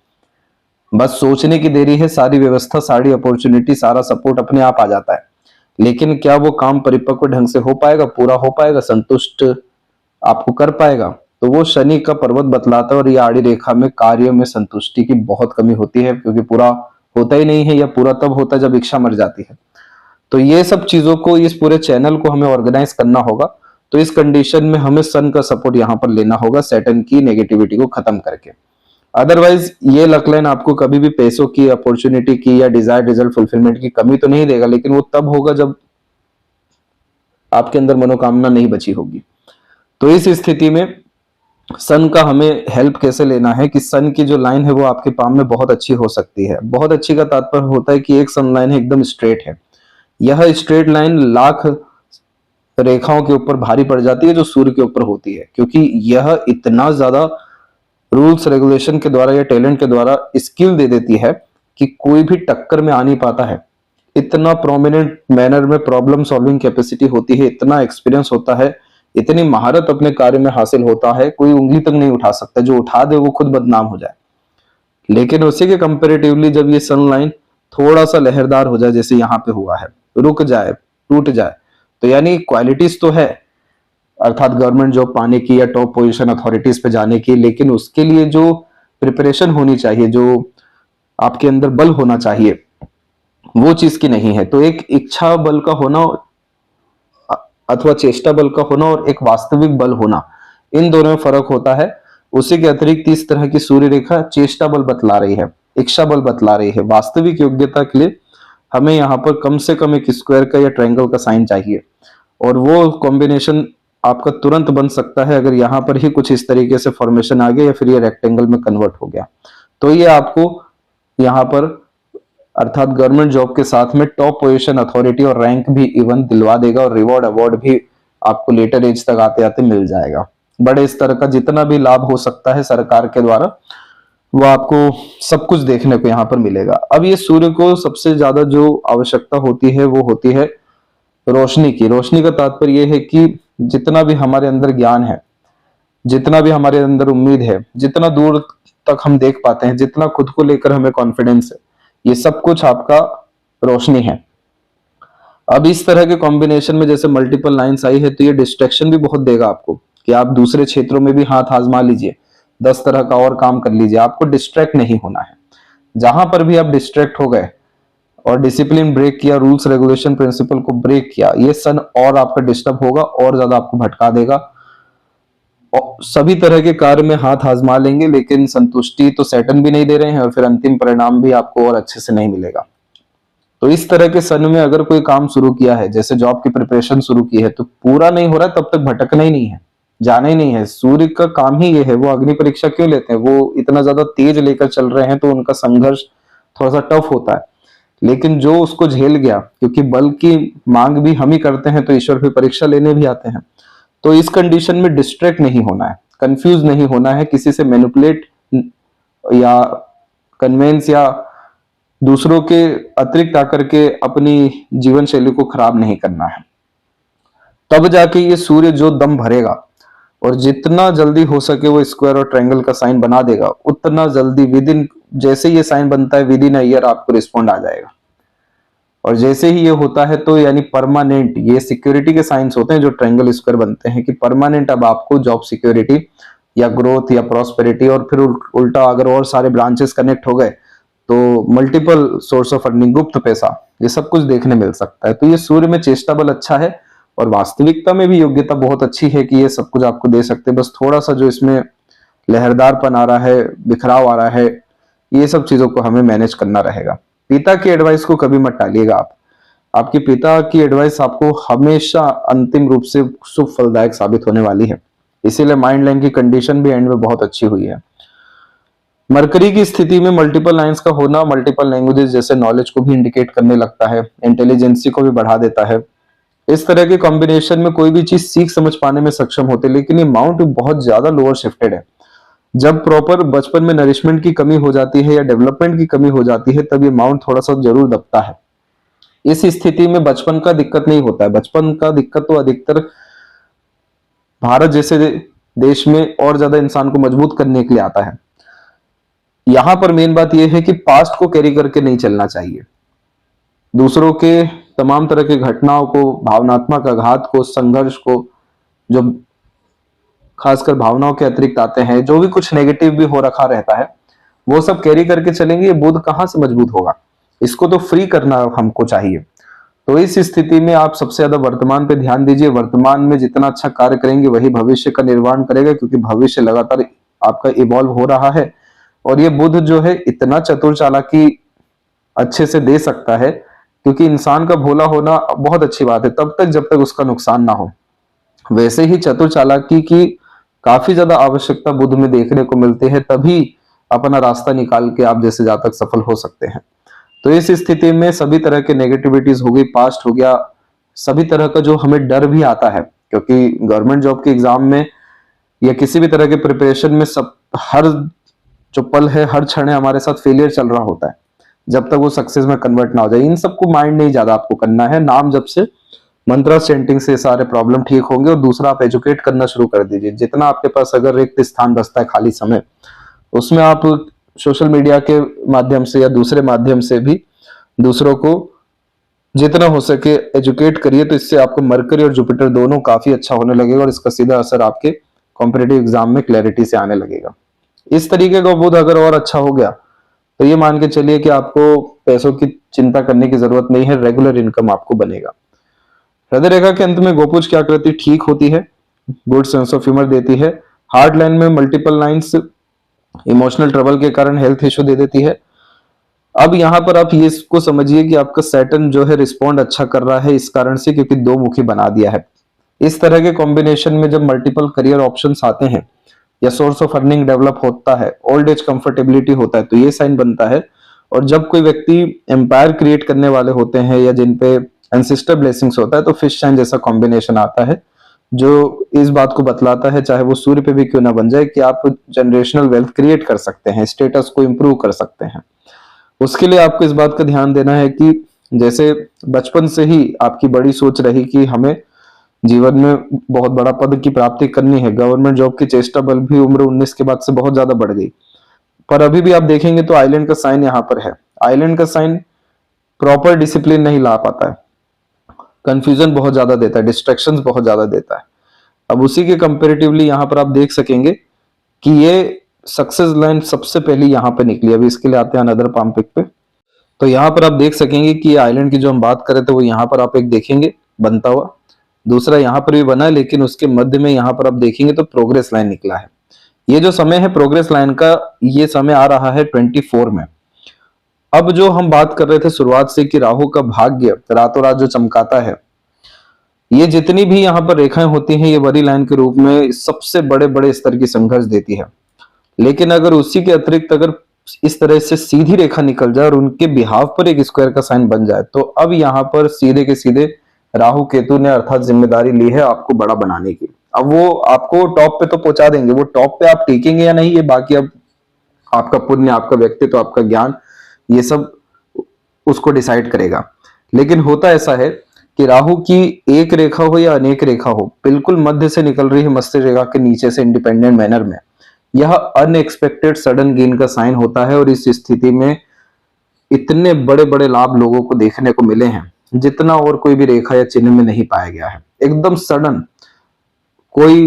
[SPEAKER 1] बस सोचने की देरी है, सारी व्यवस्था, सारी अपॉर्चुनिटी, सारा सपोर्ट अपने आप आ जाता है। लेकिन क्या वो काम परिपक्व ढंग से हो पाएगा, पूरा हो पाएगा, संतुष्ट आपको कर पाएगा? तो वो शनि का पर्वत बतलाता है, और ये आड़ी रेखा में कार्यों में संतुष्टि की बहुत कमी होती है, क्योंकि पूरा होता ही नहीं है, या पूरा तब होता है जब इच्छा मर जाती है। तो ये सब चीजों को, इस पूरे चैनल को हमें ऑर्गेनाइज करना होगा। तो इस कंडीशन में हमें सन का सपोर्ट यहाँ पर लेना होगा, सैटर्न की नेगेटिविटी को खत्म करके। अदरवाइज ये लक लाइन आपको कभी भी पैसों की, अपॉर्चुनिटी की या डिजायर्ड रिजल्ट फुलफिलमेंट की कमी तो नहीं देगा, लेकिन वो तब होगा जब आपके अंदर मनोकामना नहीं बची होगी। तो इस स्थिति में सन का हमें हेल्प कैसे लेना है कि सन की जो लाइन है वो आपके पाम में बहुत अच्छी हो सकती है। बहुत अच्छी का तात्पर्य होता है कि एक सन लाइन है एकदम स्ट्रेट है। यह स्ट्रेट लाइन लाख रेखाओं के ऊपर भारी पड़ जाती है जो सूर्य के ऊपर होती है, क्योंकि यह इतना ज्यादा रूल्स रेगुलेशन के द्वारा या टैलेंट के द्वारा स्किल दे देती है कि कोई भी टक्कर में आ नहीं पाता है। इतना प्रोमिनेंट मैनर में प्रॉब्लम सॉल्विंग कैपेसिटी होती है, इतना एक्सपीरियंस होता है, इतनी महारत अपने कार्य में हासिल होता है, कोई उंगली तक नहीं उठा सकता, जो उठा दे वो खुद बदनाम हो जाए। लेकिन उसी के कंपेरेटिवली जब ये सनलाइन थोड़ा सा लहरदार हो जाए, जैसे यहाँ पे हुआ है, रुक जाए, टूट जाए, तो यानी क्वालिटीज तो है, अर्थात गवर्नमेंट जॉब पाने की या टॉप पोजीशन अथॉरिटीज पे जाने की, लेकिन उसके लिए जो प्रिपरेशन होनी चाहिए, जो आपके अंदर बल होना चाहिए, वो चीज की नहीं है। तो एक इच्छा बल का होना अथवा चेष्टा बल का होना और एक वास्तविक बल होना, इन दोनों में फर्क होता है। उसी के अतिरिक्त इस तरह की सूर्य रेखा चेष्टा बल बतला रही है, इच्छा बल बतला रही है। वास्तविक योग्यता के लिए हमें यहाँ पर कम से कम एक स्क्वायर का या ट्रायंगल का साइन चाहिए, और वो कॉम्बिनेशन आपका तुरंत बन सकता है अगर यहाँ पर ही कुछ इस तरीके से फॉर्मेशन आ गया या फिर ये रेक्टेंगल में कन्वर्ट हो गया, तो ये आपको यहाँ पर अर्थात गवर्नमेंट जॉब के साथ में टॉप पोजीशन अथॉरिटी और रैंक भी इवन दिलवा देगा, और रिवॉर्ड अवार्ड भी आपको लेटर एज तक आते आते मिल जाएगा। बड़े स्तर का जितना भी लाभ हो सकता है सरकार के द्वारा, वो आपको सब कुछ देखने को यहाँ पर मिलेगा। अब ये सूर्य को सबसे ज्यादा जो आवश्यकता होती है वो होती है रोशनी की। रोशनी का तात्पर्य यह है कि जितना भी हमारे अंदर ज्ञान है, जितना भी हमारे अंदर उम्मीद है, जितना दूर तक हम देख पाते हैं, जितना खुद को लेकर हमें कॉन्फिडेंस है, ये सब कुछ आपका रोशनी है। अब इस तरह के कॉम्बिनेशन में जैसे मल्टीपल लाइंस आई है, तो ये डिस्ट्रैक्शन भी बहुत देगा आपको कि आप दूसरे क्षेत्रों में भी हाथ आजमा लीजिए, 10 तरह का और काम कर लीजिए, आपको डिस्ट्रैक्ट नहीं होना है। जहां पर भी आप डिस्ट्रैक्ट हो गए और डिसिप्लिन ब्रेक किया, रूल्स रेगुलेशन प्रिंसिपल को ब्रेक किया, ये सन और आपका डिस्टर्ब होगा और ज्यादा आपको भटका देगा। और सभी तरह के कार्य में हाथ आजमा लेंगे, लेकिन संतुष्टि तो सैटर्न भी नहीं दे रहे हैं, और फिर अंतिम परिणाम भी आपको और अच्छे से नहीं मिलेगा। तो इस तरह के सन में अगर कोई काम शुरू किया है, जैसे जॉब की प्रिपरेशन शुरू की है, तो पूरा नहीं हो रहा है तब तक भटकना ही नहीं है, जाना ही नहीं है। सूर्य का काम ही ये है। वो अग्नि परीक्षा क्यों लेते हैं? वो इतना ज्यादा तेज लेकर चल रहे हैं तो उनका संघर्ष थोड़ा सा टफ होता है, लेकिन जो उसको झेल गया, क्योंकि बल की मांग भी हम ही करते हैं, तो ईश्वर फिर परीक्षा लेने भी आते हैं। तो इस कंडीशन में डिस्ट्रैक्ट नहीं होना है, कंफ्यूज नहीं होना है, किसी से मैनिपुलेट या कन्वेंस या दूसरों के अतिरिक्त आकर के अपनी जीवन शैली को खराब नहीं करना है। तब जाके ये सूर्य जो दम भरेगा और जितना जल्दी हो सके वो स्क्वायर और ट्रायंगल का साइन बना देगा, उतना जल्दी विद इन, जैसे ये साइन बनता है विद इन अ ईयर आपको रिस्पॉन्ड आ जाएगा। और जैसे ही ये होता है तो यानी परमानेंट, ये सिक्योरिटी के साइंस होते हैं जो ट्रायंगल स्क्वायर बनते हैं, कि परमानेंट अब आपको जॉब सिक्योरिटी या ग्रोथ या प्रॉस्पेरिटी, और फिर उल्टा अगर और सारे ब्रांचेस कनेक्ट हो गए तो मल्टीपल सोर्स ऑफ अर्निंग, गुप्त पैसा, ये सब कुछ देखने मिल सकता है। तो ये सूर्य में चेष्टा बल अच्छा है और वास्तविकता में भी योग्यता बहुत अच्छी है कि ये सब कुछ आपको दे सकते हैं। बस थोड़ा सा जो इसमें लहरदारपन आ रहा है, बिखराव आ रहा है, ये सब चीजों को हमें मैनेज करना रहेगा। पिता की एडवाइस को कभी मत टालिएगा आप। आपके पिता की एडवाइस आपको हमेशा अंतिम रूप से शुभ फलदायक साबित होने वाली है। इसीलिए माइंड लाइन की कंडीशन भी एंड में बहुत अच्छी हुई है। मरकरी की स्थिति में मल्टीपल लाइंस का होना मल्टीपल लैंग्वेजेस जैसे नॉलेज को भी इंडिकेट करने लगता है, इंटेलिजेंसी को भी बढ़ा देता है। इस तरह के कॉम्बिनेशन में कोई भी चीज सीख समझ पाने में सक्षम होते, लेकिन ये माउंट बहुत ज्यादा लोअर शिफ्टेड है। जब प्रॉपर बचपन में नरिशमेंट की कमी हो जाती है या डेवलपमेंट की कमी हो जाती है, तब ये माउंट थोड़ा सा जरूर दबता है। इस स्थिति में बचपन का दिक्कत नहीं होता है। बचपन का दिक्कत तो अधिकतर भारत जैसे देश में और ज्यादा इंसान को मजबूत करने के लिए आता है। यहां पर मेन बात यह है कि पास्ट को कैरी करके नहीं चलना चाहिए। दूसरों के तमाम तरह की घटनाओं को, भावनात्मक आघात को, संघर्ष को, जो खासकर भावनाओं के अतिरिक्त आते हैं, जो भी कुछ नेगेटिव भी हो रखा रहता है, वो सब कैरी करके चलेंगे, ये बुद्ध कहां से मजबूत होगा? इसको तो फ्री करना हमको चाहिए। तो इस स्थिति में आप सबसे ज्यादा वर्तमान पे ध्यान दीजिए। वर्तमान में जितना अच्छा कार्य करेंगे वही भविष्य का निर्माण करेगा, क्योंकि भविष्य लगातार आपका इवॉल्व हो रहा है। और ये बुद्ध जो है इतना चतुर चालाकी अच्छे से दे सकता है, क्योंकि इंसान का भोला होना बहुत अच्छी बात है तब तक जब तक उसका नुकसान ना हो। वैसे ही चतुर चालाकी की काफी ज्यादा आवश्यकता बुद्ध में देखने को मिलती है, तभी अपना रास्ता निकाल के आप जैसे जातक सफल हो सकते हैं। तो इस स्थिति में सभी तरह के नेगेटिविटीज हो गई, पास्ट हो गया, सभी तरह का जो हमें डर भी आता है, क्योंकि गवर्नमेंट जॉब के एग्जाम में या किसी भी तरह के प्रिपरेशन में सब हर जो पल है, हर क्षण है, हमारे साथ फेलियर चल रहा होता है, जब तक वो सक्सेस में कन्वर्ट ना हो जाए। इन सबको माइंड नहीं ज्यादा आपको करना है। नाम जब से, मंत्रा चैंटिंग से सारे प्रॉब्लम ठीक होंगे। और दूसरा, आप एजुकेट करना शुरू कर दीजिए। जितना आपके पास अगर रिक्त स्थान बचता है, खाली समय, उसमें आप सोशल मीडिया के माध्यम से या दूसरे माध्यम से भी दूसरों को जितना हो सके एजुकेट करिए, तो इससे आपको मरकरी और जुपिटर दोनों काफी अच्छा होने लगेगा और इसका सीधा असर आपके कॉम्पिटेटिव एग्जाम में क्लैरिटी से आने लगेगा। इस तरीके का बोध अगर और अच्छा हो गया तो ये मान के चलिए कि आपको पैसों की चिंता करने की जरूरत नहीं है, रेगुलर इनकम आपको बनेगा। हृदय रेखा के अंत में गोपुज की आकृति ठीक होती है, गुड सेंस ऑफ ह्यूमर देती है। हार्ड लाइन में मल्टीपल लाइंस इमोशनल ट्रबल के कारण हेल्थ इश्यू दे देती है। अब यहां पर आप ये इसको समझिए कि आपका सैटर्न जो है रिस्पॉन्ड अच्छा कर रहा है इस कारण से, क्योंकि दो मुखी बना दिया है। इस तरह के कॉम्बिनेशन में जब मल्टीपल करियर ऑप्शंस आते हैं या सोर्स ऑफ अर्निंग डेवलप होता है, ओल्ड एज कंफर्टेबिलिटी होता है, तो ये साइन बनता है। और जब कोई व्यक्ति एम्पायर क्रिएट करने वाले होते हैं या जिन पे एंसेस्टर ब्लेसिंग्स होता है, तो फिश साइन जैसा कॉम्बिनेशन आता है जो इस बात को बतलाता है, चाहे वो सूर्य पे भी क्यों ना बन जाए, कि आप जनरेशनल वेल्थ क्रिएट कर सकते हैं, स्टेटस को इंप्रूव कर सकते हैं। उसके लिए आपको इस बात का ध्यान देना है कि जैसे बचपन से ही आपकी बड़ी सोच रही कि हमें जीवन में बहुत बड़ा पद की प्राप्ति करनी है, गवर्नमेंट जॉब की चेष्टा बल भी उम्र 19 के बाद से बहुत ज्यादा बढ़ गई, पर अभी भी आप देखेंगे तो आइलैंड का साइन यहाँ पर है। आइलैंड का साइन प्रॉपर डिसिप्लिन नहीं ला पाता है, कंफ्यूजन बहुत ज्यादा देता है, डिस्ट्रैक्शंस बहुत ज्यादा देता है। अब उसी के कंपेरेटिवली यहाँ पर आप देख सकेंगे कि ये सक्सेस लाइन सबसे पहले यहाँ पे निकली। अभी इसके लिए आते हैं अनदर पाम पिक पे। तो यहाँ पर आप देख सकेंगे कि आइलैंड की जो हम बात कर रहे थे वो यहाँ पर आप एक देखेंगे बनता हुआ, दूसरा यहाँ पर भी बना है, लेकिन उसके मध्य में यहाँ पर आप देखेंगे तो प्रोग्रेस लाइन निकला है। ये जो समय है प्रोग्रेस लाइन का, ये समय आ रहा है 24 में। अब जो हम बात कर रहे थे शुरुआत से कि राहु का भाग्य रातों रात जो चमकाता है, ये जितनी भी यहाँ पर रेखाएं होती हैं ये बड़ी लाइन के रूप में सबसे बड़े बड़े स्तर की संघर्ष देती है। लेकिन अगर उसी के अतिरिक्त अगर इस तरह से सीधी रेखा निकल जाए और उनके बिहाव पर एक स्क्वायर का साइन बन जाए, तो अब यहाँ पर सीधे के सीधे राहु केतु ने अर्थात जिम्मेदारी ली है आपको बड़ा बनाने की। अब वो आपको टॉप पे तो पहुंचा देंगे, वो टॉप पे आप टिकेंगे या नहीं ये बाकी अब आपका पुण्य, आपका व्यक्तित्व, आपका ज्ञान, ये सब उसको डिसाइड करेगा। लेकिन होता ऐसा है कि राहु की एक रेखा हो या अनेक रेखा हो, बिल्कुल मध्य से निकल रही है मस्तिष्क रेखा के नीचे से इंडिपेंडेंट मैनर में, यह अनएक्सपेक्टेड सडन गेन का साइन होता है। और इस स्थिति में इतने बड़े बड़े लाभ लोगों को देखने को मिले हैं जितना और कोई भी रेखा या चिन्ह में नहीं पाया गया है। एकदम सडन कोई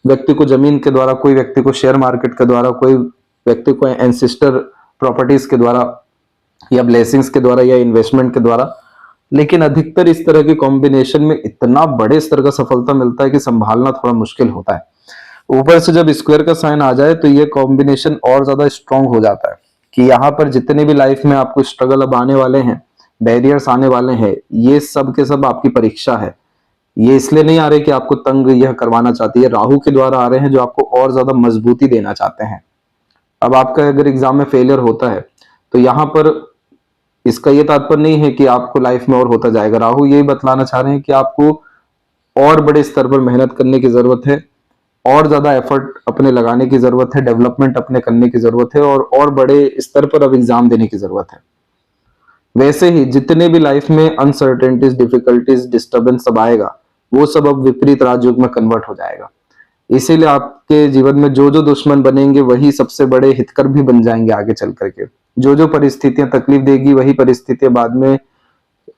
[SPEAKER 1] व्यक्ति को जमीन के द्वारा, कोई व्यक्ति को शेयर मार्केट के द्वारा, कोई व्यक्ति को एंसेस्टर प्रॉपर्टीज के द्वारा या ब्लेसिंग्स के द्वारा या इन्वेस्टमेंट के द्वारा, लेकिन अधिकतर इस तरह के कॉम्बिनेशन में इतना बड़े स्तर का सफलता मिलता है कि संभालना थोड़ा मुश्किल होता है। ऊपर से जब स्क्वायर का साइन आ जाए तो ये कॉम्बिनेशन और ज्यादा स्ट्रांग हो जाता है कि यहाँ पर जितने भी लाइफ में आपको स्ट्रगल अब आने वाले हैं, बैरियर्स आने वाले हैं, ये सब के सब आपकी परीक्षा है। ये इसलिए नहीं आ रहे कि आपको तंग यह करवाना चाहती है, राहु के द्वारा आ रहे हैं जो आपको और ज्यादा मजबूती देना चाहते हैं। अब आपका अगर एग्जाम में फेलियर होता है तो यहाँ पर इसका ये तात्पर्य नहीं है कि आपको लाइफ में और होता जाएगा। राहु यही बतलाना चाह रहे हैं कि आपको और बड़े स्तर पर मेहनत करने की जरूरत है, और ज्यादा एफर्ट अपने लगाने की जरूरत है, डेवलपमेंट अपने करने की जरूरत है, और बड़े स्तर पर अब एग्जाम देने की जरूरत है। वैसे ही जितने भी लाइफ में अनसर्टेनिटीज, डिफिकल्टीज, डिस्टर्बेंस सब आएगा, वो सब अब विपरीत राजयोग में कन्वर्ट हो जाएगा। इसीलिए आपके जीवन में जो जो दुश्मन बनेंगे वही सबसे बड़े हितकर भी बन जाएंगे आगे चल करके। जो जो परिस्थितियां तकलीफ देगी वही परिस्थितियां बाद में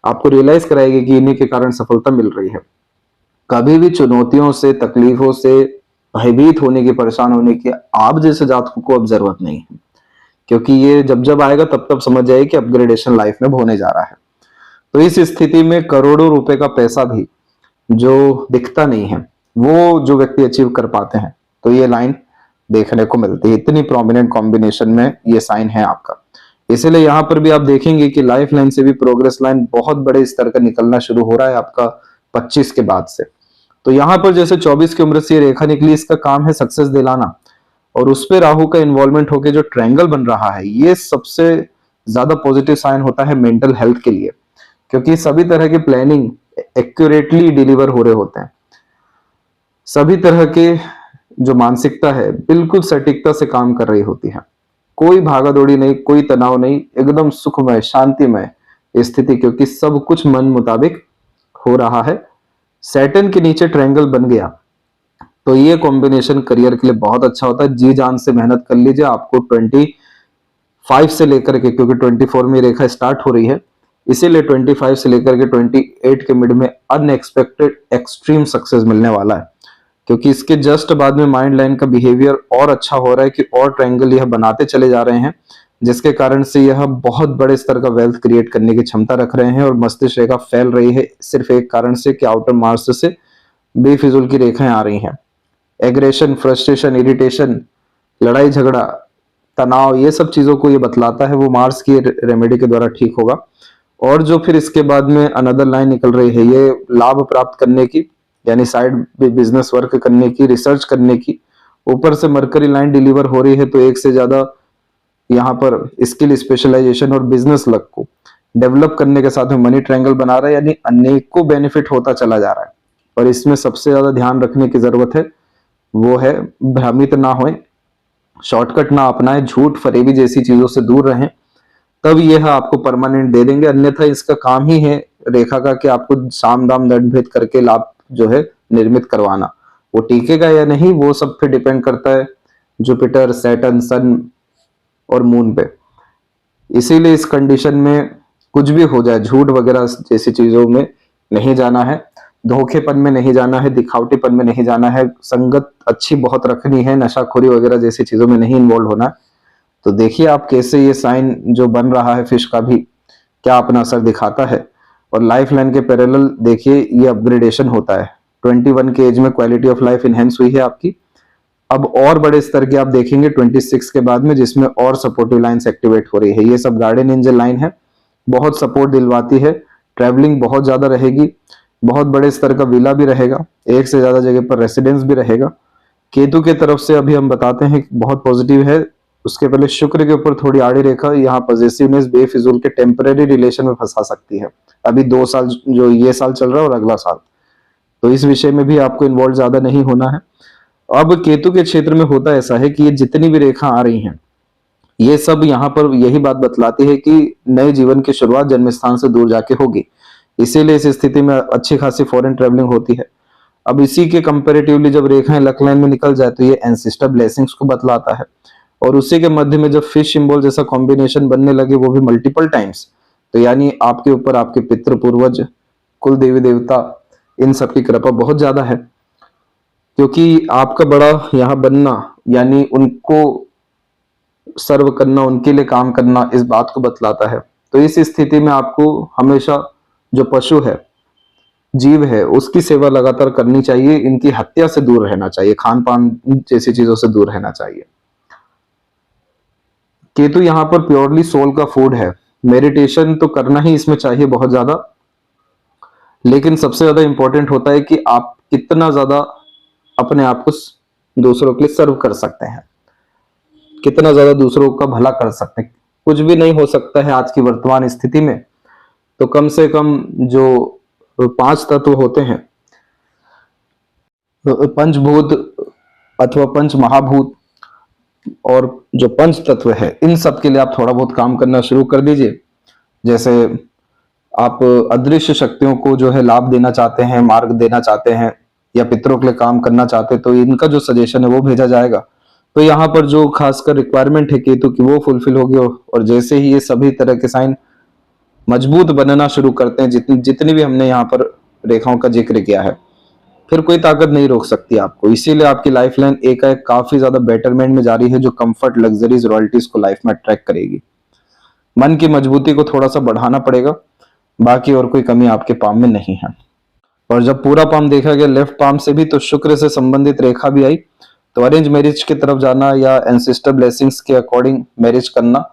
[SPEAKER 1] आपको रियलाइज कराएगी कि इन्हीं के कारण सफलता मिल रही है। कभी भी चुनौतियों से, तकलीफों से भयभीत होने की, परेशान होने की आप जैसे जातकों को अब जरूरत नहीं है, क्योंकि ये जब जब आएगा तब तब समझ जाए कि अपग्रेडेशन लाइफ में होने जा रहा है। तो इस स्थिति में करोड़ों रुपए का पैसा भी जो दिखता नहीं है वो जो व्यक्ति अचीव कर पाते हैं, तो ये लाइन देखने को मिलती है। इतनी प्रोमिनेंट कॉम्बिनेशन में ये साइन है आपका। इसीलिए यहां पर भी आप देखेंगे कि लाइफ लाइन से भी प्रोग्रेस लाइन बहुत बड़े स्तर का निकलना शुरू हो रहा है आपका 25 के बाद से। तो यहाँ पर जैसे 24 की उम्र से ये रेखा निकली, इसका काम है सक्सेस दिलाना, और उस पे राहु का इन्वॉल्वमेंट होकर जो ट्रायंगल बन रहा है, ये सबसे ज्यादा पॉजिटिव साइन होता है मेंटल हेल्थ के लिए, क्योंकि सभी तरह की प्लानिंग एक्यूरेटली डिलीवर हो रहे होते हैं। सभी तरह के जो मानसिकता है बिल्कुल सटीकता से काम कर रही होती है। कोई भागा दौड़ी नहीं, कोई तनाव नहीं, एकदम सुखमय, शांतिमय स्थिति, क्योंकि सब कुछ मन मुताबिक हो रहा है। सैटर्न के नीचे ट्रायंगल बन गया तो ये कॉम्बिनेशन करियर के लिए बहुत अच्छा होता है। जी जान से मेहनत कर लीजिए, आपको 5 से लेकर के, क्योंकि 24 में रेखा स्टार्ट हो रही है, इसीलिए 25 से लेकर के 28 के मिड में अनएक्सपेक्टेड एक्सट्रीम सक्सेस मिलने वाला है। क्योंकि इसके जस्ट बाद में माइंड लाइन का बिहेवियर और अच्छा हो रहा है कि और ट्रायंगल यह बनाते चले जा रहे हैं, जिसके कारण से यह बहुत बड़े स्तर का वेल्थ क्रिएट करने की क्षमता रख रहे हैं। और मस्तिष्क रेखा फैल रही है सिर्फ एक कारण से कि आउटर मार्स से बेफिजूल की रेखाएं आ रही हैं। एग्रेशन, फ्रस्ट्रेशन, इरिटेशन, लड़ाई झगड़ा, तनाव, ये सब चीजों को ये बतलाता है, वो मार्स की रेमेडी के द्वारा ठीक होगा। और जो फिर इसके बाद में अनदर लाइन निकल रही है, ये लाभ प्राप्त करने की, यानी साइड बिजनेस वर्क करने की, रिसर्च करने की, ऊपर से मरकरी लाइन डिलीवर हो रही है, तो एक से ज्यादा यहाँ पर स्किल, स्पेशलाइजेशन और बिजनेस लक को डेवलप करने के साथ में मनी ट्रायंगल बना रहा है, यानी अनेकों बेनिफिट होता चला जा रहा है। और इसमें सबसे ज्यादा ध्यान रखने की जरूरत है वो है भ्रमित ना होए, शॉर्टकट ना अपनाएं, झूठ फरेबी जैसी चीजों से दूर रहें, तब यह आपको परमानेंट दे देंगे। अन्यथा इसका काम ही है रेखा का कि आपको साम दाम दंड भेद करके लाभ जो है निर्मित करवाना। वो टिकेगा या नहीं वो सब पे डिपेंड करता है जुपिटर, सैटर्न, सन और मून पे। इसीलिए इस कंडीशन में कुछ भी हो जाए, झूठ वगैरह जैसी चीजों में नहीं जाना है, धोखेपन में नहीं जाना है, दिखावटीपन में नहीं जाना है, संगत अच्छी बहुत रखनी है, नशाखोरी वगैरह जैसी चीजों में नहीं इन्वॉल्व होना है। तो देखिए आप कैसे ये साइन जो बन रहा है फिश का भी क्या अपना असर दिखाता है। और लाइफ लाइन के पैरेलल देखिए ये अपग्रेडेशन होता है। 21 के एज में क्वालिटी ऑफ लाइफ इनहेंस हुई है आपकी। अब और बड़े स्तर के आप देखेंगे 26 के बाद में, जिसमें और सपोर्टिव लाइन्स एक्टिवेट हो रही है। ये सब गार्डियन एंजल लाइन है, बहुत सपोर्ट दिलवाती है। ट्रैवलिंग बहुत ज्यादा रहेगी, बहुत बड़े स्तर का विला भी रहेगा, एक से ज्यादा जगह पर रेसिडेंस भी रहेगा। केतु के तरफ से अभी हम बताते हैं बहुत पॉजिटिव है। उसके पहले शुक्र के ऊपर थोड़ी आड़ी रेखा, यहाँ पॉजिटिवनेस बेफिजूल के टेम्पररी रिलेशन में फंसा सकती है। अभी 2 साल जो ये साल चल रहा है और अगला साल, तो इस विषय में भी आपको इन्वॉल्व ज्यादा नहीं होना है। अब केतु के क्षेत्र में होता ऐसा है कि ये जितनी भी रेखा आ रही हैं, ये सब यहाँ पर यही बात बतलाती है कि नए जीवन की शुरुआत जन्म स्थान से दूर जाके होगी। इसीलिए इस स्थिति में अच्छी खासी फॉरेन ट्रेवलिंग होती है। अब इसी के कंपैरेटिवली जब रेखाएं लक लाइन में निकल जाए तो ये एंसेस्टर ब्लेसिंग्स को बतलाता है। और उसी के मध्य में जब फिश सिंबल जैसा कॉम्बिनेशन बनने लगे, वो भी मल्टीपल टाइम्स, तो यानी आपके ऊपर आपके पितृ, पूर्वज, कुल देवी देवता, इन सब की कृपा बहुत ज्यादा है। क्योंकि आपका बड़ा यहाँ बनना यानी उनको सर्व करना, उनके लिए काम करना, इस बात को बतलाता है। तो इस स्थिति में आपको हमेशा जो पशु है, जीव है, उसकी सेवा लगातार करनी चाहिए। इनकी हत्या से दूर रहना चाहिए, खान पान जैसी चीजों से दूर रहना चाहिए। केतु यहाँ पर प्योरली सोल का फूड है। मेडिटेशन तो करना ही इसमें चाहिए बहुत ज्यादा, लेकिन सबसे ज्यादा इंपॉर्टेंट होता है कि आप कितना ज्यादा अपने आप को दूसरों के लिए सर्व कर सकते हैं, कितना ज्यादा दूसरों का भला कर सकते हैं। कुछ भी नहीं हो सकता है आज की वर्तमान स्थिति में, तो कम से कम जो 5 तत्व होते हैं, पंचभूत अथवा पंच महाभूत और जो पंच तत्व है, इन सब के लिए आप थोड़ा बहुत काम करना शुरू कर दीजिए। जैसे आप अदृश्य शक्तियों को जो है लाभ देना चाहते हैं, मार्ग देना चाहते हैं, या पितरों के लिए काम करना चाहते हैं, तो इनका जो सजेशन है वो भेजा जाएगा। तो यहाँ पर जो खासकर रिक्वायरमेंट है केतु की वो फुलफिल होगी। और जैसे ही ये सभी तरह के साइन मजबूत बनना शुरू करते हैं, जितनी भी हमने यहाँ पर रेखाओं का जिक्र किया है, फिर कोई ताकत नहीं रोक सकती आपको। इसीलिए आपकी लाइफ लाइन एकाएक काफी ज्यादा बेटरमेंट में जा रही है, जो कंफर्ट, लग्जरीज, रॉयल्टीज को लाइफ में अट्रैक्ट करेगी। मन की मजबूती को थोड़ा सा बढ़ाना पड़ेगा, बाकी और कोई कमी आपके पाम में नहीं है। और जब पूरा पाम देखा गया लेफ्ट पाम से भी, तो शुक्र से संबंधित रेखा भी आई। तो अरेंज मैरिज की तरफ जाना या एंसेस्टर ब्लेसिंग्स के अकॉर्डिंग मैरिज करना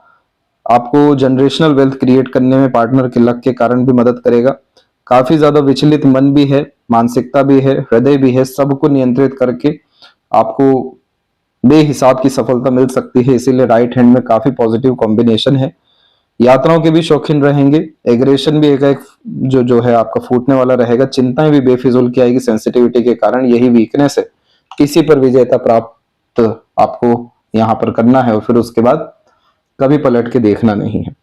[SPEAKER 1] आपको जनरेशनल वेल्थ क्रिएट करने में पार्टनर के लक के कारण भी मदद करेगा। काफी ज्यादा विचलित मन भी है, मानसिकता भी है, हृदय भी है, सबको नियंत्रित करके आपको बेहिसाब की सफलता मिल सकती है। इसीलिए राइट हैंड में काफी पॉजिटिव कॉम्बिनेशन है। यात्राओं के भी शौकीन रहेंगे। एग्रेशन भी एक जो है आपका फूटने वाला रहेगा। चिंताएं भी बेफिजूल की आएगी सेंसिटिविटी के कारण। यही वीकनेस है, किसी पर विजेता प्राप्त आपको यहाँ पर करना है और फिर उसके बाद कभी पलट के देखना नहीं है।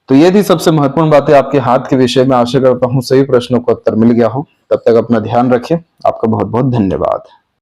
[SPEAKER 1] तो ये थी सबसे महत्वपूर्ण बातें आपके हाथ के विषय में। आशा करता हूँ सभी प्रश्नों का उत्तर मिल गया हो। तब तक अपना ध्यान रखें। आपका बहुत बहुत धन्यवाद।